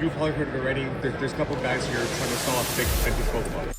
You've probably heard it already. There's a couple guys here trying to sell off fake vintage Pokemon.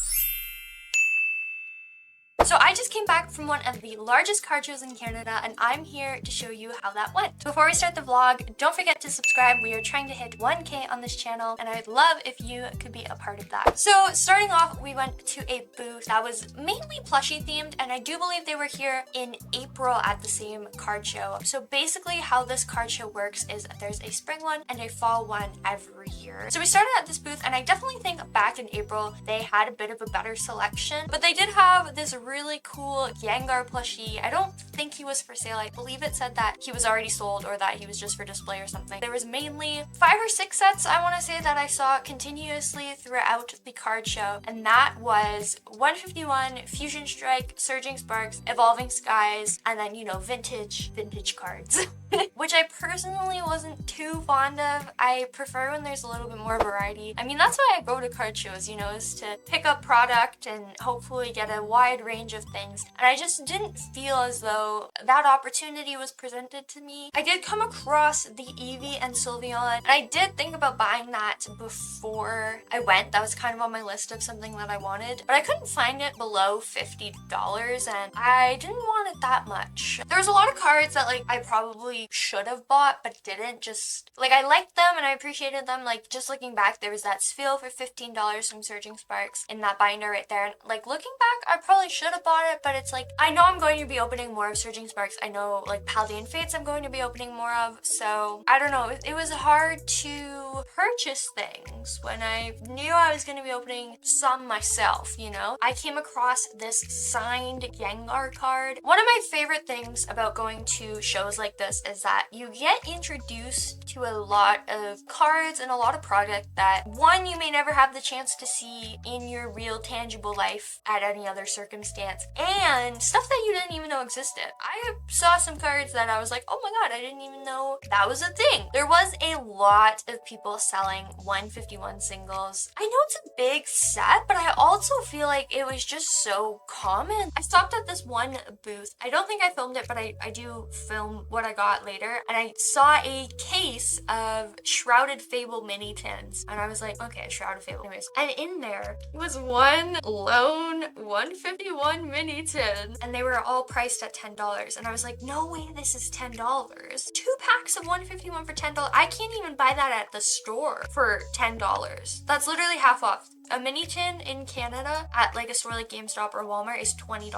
So I just came back from one of the largest card shows in Canada, and I'm here to show you how that went. Before we start the vlog, don't forget to subscribe. We are trying to hit 1K on this channel, and I'd love if you could be a part of that. So starting off, we went to a booth that was mainly plushie themed, and I do believe they were here in April at the same card show. So basically how this card show works is there's a spring one and a fall one every year. So we started at this booth, and I definitely think back in April, they had a bit of a better selection, but they did have this really cool Gengar plushie. I don't think he was for sale. I believe it said that he was already sold or that he was just for display or something. There was mainly 5 or 6 sets, I want to say, that I saw continuously throughout the card show, and that was 151, Fusion Strike, Surging Sparks, Evolving Skies, and then, you know, vintage cards. Which I personally wasn't too fond of. I prefer when there's a little bit more variety. I mean, that's why I go to card shows, you know, is to pick up product and hopefully get a wide range of things. And I just didn't feel as though that opportunity was presented to me. I did come across the Eevee and Sylveon, and I did think about buying that before I went. That was kind of on my list of something that I wanted, but I couldn't find it below $50, and I didn't want it that much. There was a lot of cards that, like, I probably should have bought but didn't. Just like, I liked them and I appreciated them. Like, just looking back, there was that Spheal for $15 from Surging Sparks in that binder right there, and like, looking back, I probably should have bought it, but it's like, I know I'm going to be opening more of Surging Sparks. I know, like, Paldean Fates I'm going to be opening more of, so I don't know. It was hard to purchase things when I knew I was going to be opening some myself, you know? I came across this signed Gengar card. One of my favorite things about going to shows like this is that you get introduced to a lot of cards and a lot of product that, one, you may never have the chance to see in your real tangible life at any other circumstance, and stuff that you didn't even know existed. I saw some cards that I was like, oh my god, I didn't even know that was a thing. There was a lot of people selling 151 singles. I know it's a big set, but I also feel like it was just so common. I stopped at this one booth. I don't think I filmed it, but I do film what I got later, and I saw a case of Shrouded Fable mini tins, and I was like, okay, Shrouded Fable. Anyways, and in there was one lone 151 mini tin, and they were all priced at $10, and I was like, no way, this is $10. 2 packs of 151 for $10. I can't even buy that at the store for $10. That's literally half off. A mini tin in Canada at like a store like GameStop or Walmart is $20,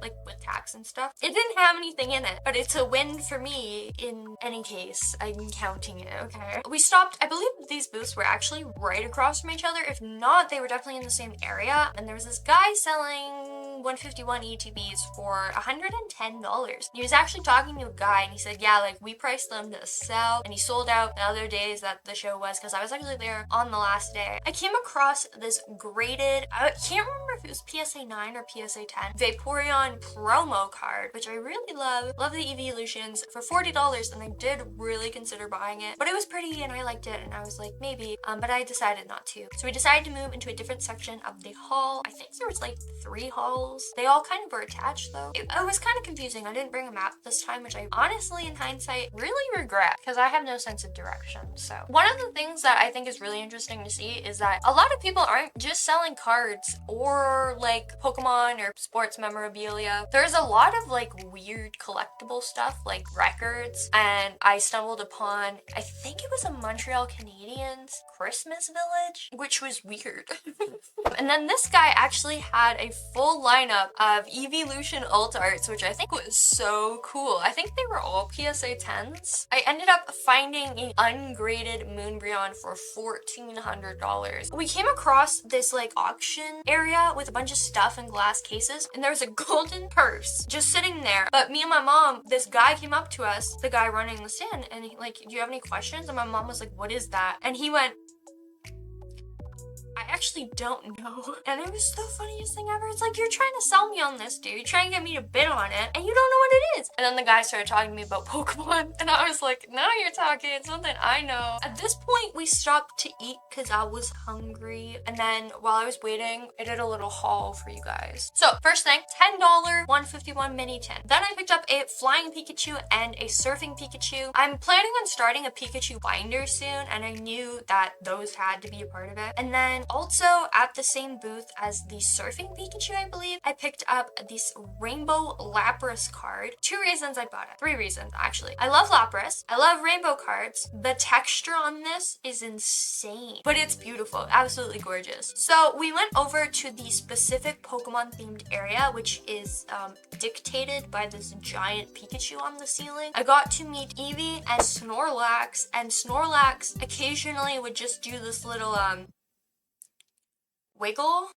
like with tax and stuff. It didn't have anything in it, but it's a win for me in any case. I'm counting it, okay? We stopped, I believe these booths were actually right across from each other. If not, they were definitely in the same area. And there was this guy selling 151 ETBs for $110. He was actually talking to a guy, and he said, yeah, like, we priced them to sell, and he sold out the other days that the show was, because I was actually there on the last day. I came across this graded, I can't remember if it was PSA 9 or PSA 10, Vaporeon promo card, which I really love. Love the evolutions for $40, and I did really consider buying it, but it was pretty and I liked it, and I was like, maybe, but I decided not to. So we decided to move into a different section of the hall. I think there was like 3 halls. They all kind of were attached though. It was kind of confusing. I didn't bring a map this time, which I honestly, in hindsight, really regret, because I have no sense of direction. So one of the things that I think is really interesting to see is that a lot of people aren't just selling cards or like Pokemon or sports memorabilia. There's a lot of like weird collectible stuff like records, and I stumbled upon, I think it was a Montreal Canadiens Christmas Village, which was weird. And then this guy actually had a full lineup of Evolution alt arts, which I think was so cool. I think they were all PSA 10s. I ended up finding an ungraded Moonbreon for $1,400. We came across this like auction area with a bunch of stuff in glass cases, and there was a golden purse just sitting there. But me and my mom, this guy came up to us, the guy running the stand, and he like, do you have any questions? And my mom was like, what is that? And he went, I actually don't know. And it was the funniest thing ever. It's like, you're trying to sell me on this, dude. You're trying to get me to bid on it, and you don't know what it is. And then the guy started talking to me about Pokemon, and I was like, now you're talking something I know. At this point, we stopped to eat because I was hungry. And then while I was waiting, I did a little haul for you guys. So first thing, $10 151 mini tin. Then I picked up a flying Pikachu and a surfing Pikachu. I'm planning on starting a Pikachu binder soon, and I knew that those had to be a part of it. And then also at the same booth as the surfing Pikachu, I believe, I picked up this rainbow Lapras card. 2 reasons I bought it. 3 reasons actually. I love Lapras. I love rainbow cards. The texture on this is insane, but it's beautiful. Absolutely gorgeous. So we went over to the specific Pokemon themed area, which is dictated by this giant Pikachu on the ceiling. I got to meet Eevee and Snorlax occasionally would just do this little wiggle.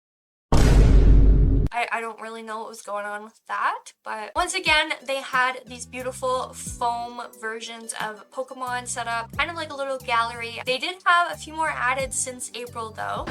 I don't really know what was going on with that, but once again, they had these beautiful foam versions of Pokemon set up, kind of like a little gallery. They did have a few more added since April though.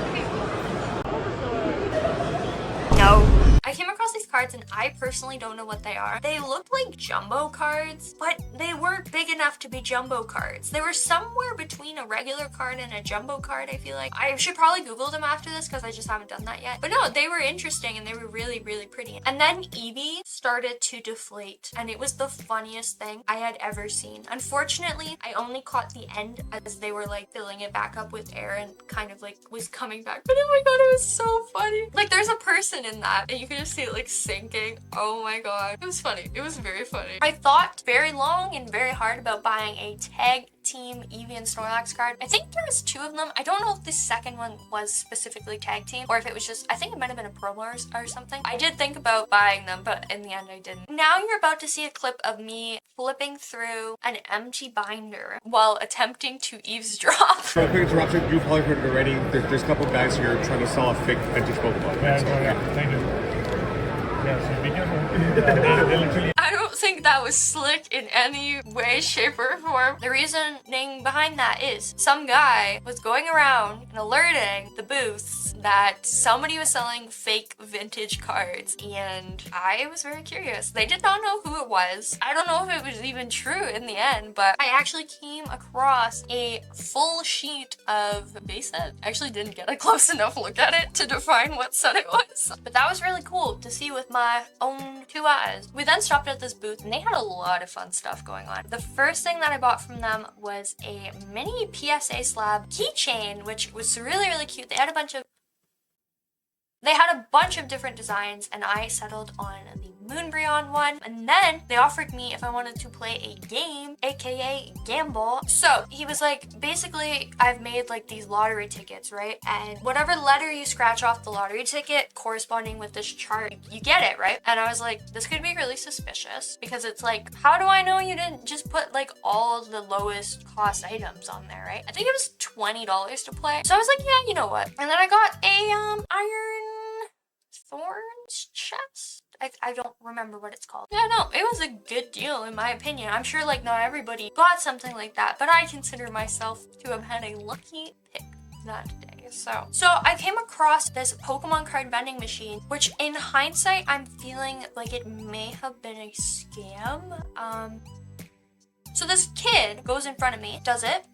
No. I came across these cards and I personally don't know what they are. They looked like jumbo cards, but they weren't big enough to be jumbo cards. They were somewhere between a regular card and a jumbo card, I feel like. I should probably Google them after this because I just haven't done that yet. But no, they were interesting and they were really, really pretty. And then Eevee started to deflate and it was the funniest thing I had ever seen. Unfortunately, I only caught the end as they were like filling it back up with air and kind of like was coming back. But oh my god, it was so funny. Like there's a person in that and you can just see it like sinking. Oh my god. It was funny. It was very funny. I thought very long and very hard about buying a tag team Eevee and Snorlax card. I think there was 2 of them. I don't know if the second one was specifically tag team or if it was just, I think it might have been a promo or something. I did think about buying them, but in the end I didn't. Now you're about to see a clip of me flipping through an empty binder while attempting to eavesdrop. So quick interruption, you probably heard it already. There's a couple guys here trying to sell a fake vintage Pokemon. Yeah, thank you. Yeah, so be careful. They literally... I don't think that was slick in any way, shape, or form. The reasoning behind that is some guy was going around and alerting the booths that somebody was selling fake vintage cards, and I was very curious. They did not know who it was. I don't know if it was even true in the end, but I actually came across a full sheet of base set. I actually didn't get a close enough look at it to define what set it was, but that was really cool to see with my own 2 eyes. We then stopped at this booth and they had a lot of fun stuff going on. The first thing that I bought from them was a mini PSA slab keychain, which was really, really cute. They had a bunch of different designs and I settled on the Moonbreon one, and then they offered me if I wanted to play a game, aka gamble. So he was like, basically I've made like these lottery tickets, right? And whatever letter you scratch off the lottery ticket corresponding with this chart, you get it, right? And I was like, this could be really suspicious because it's like, how do I know you didn't just put like all the lowest cost items on there, right? I think it was $20 to play. So I was like, yeah, you know what? And then I got a Iron Thorns chest. I don't remember what it's called. Yeah, no, it was a good deal in my opinion. I'm sure like not everybody got something like that, but I consider myself to have had a lucky pick that day. So I came across this Pokemon card vending machine, which in hindsight, I'm feeling like it may have been a scam. So this kid goes in front of me, does it,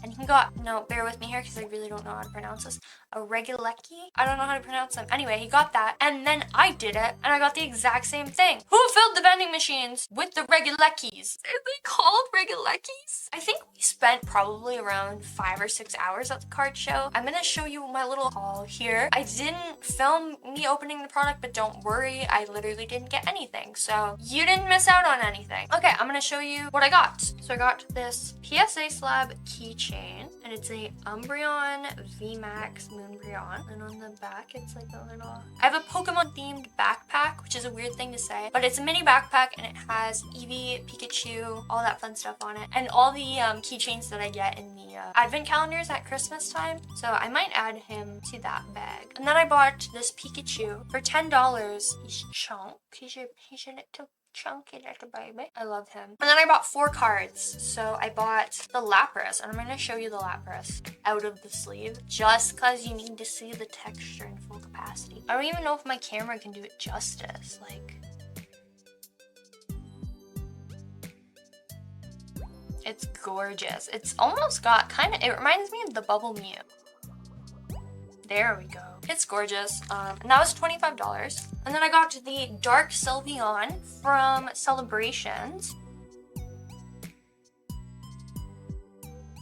and he got, no, bear with me here because I really don't know how to pronounce this, a Regieleki? I don't know how to pronounce them. Anyway, he got that, and then I did it, and I got the exact same thing. Who filled the vending machines with the Regielekis? Are they called Regielekis? I think we spent probably around 5 or 6 hours at the card show. I'm gonna show you my little haul here. I didn't film me opening the product, but don't worry, I literally didn't get anything, so you didn't miss out on anything. Okay, I'm gonna show you what I got. So I got this PSA slab keychain, and it's a Umbreon VMAX Moonbreon, and on the back it's like a little, I have a Pokemon themed backpack, which is a weird thing to say, but it's a mini backpack and it has Eevee, Pikachu, all that fun stuff on it, and all the keychains that I get in the advent calendars at Christmas time, so I might add him to that bag. And then I bought this Pikachu for $10. He's chunk, he's your little chunky little baby. I love him. And then I bought 4 cards. So I bought the Lapras, and I'm going to show you the Lapras out of the sleeve just because you need to see the texture in full capacity. I don't even know if my camera can do it justice. Like, it's gorgeous. It's almost got kind of, it reminds me of the Bubble Mew. There we go. It's gorgeous. And that was $25. And then I got the Dark Sylveon from Celebrations.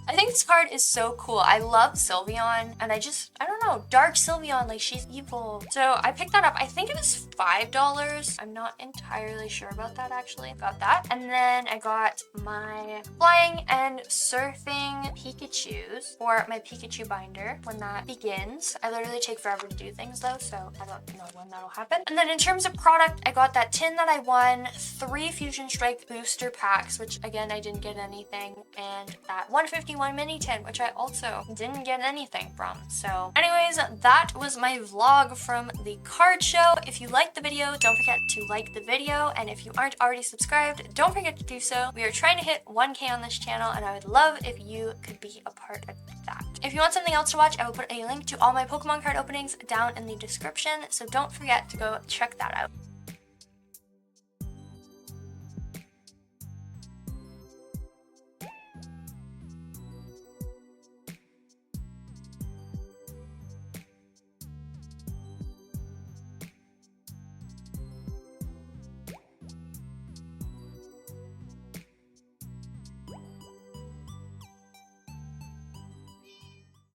I think this card is so cool. I love Sylveon, and I don't know, Dark Sylveon, like, she's evil. So I picked that up. I think it was $5. I'm not entirely sure about that, actually. Got that. And then I got my Flying and Surfing Pikachus for my Pikachu binder when that begins. I literally take forever to do things, though, so I don't know when that'll happen. And then in terms of product, I got that tin that I won, 3 Fusion Strike booster packs, which, again, I didn't get anything, and that 151 mini tin, which I also didn't get anything from. So anyways, that was my vlog from the card show. If you liked the video, don't forget to like the video, and if you aren't already subscribed, don't forget to do so. We are trying to hit 1K on this channel, and I would love if you could be a part of that. If you want something else to watch, I will put a link to all my Pokemon card openings down in the description, so don't forget to go check that out.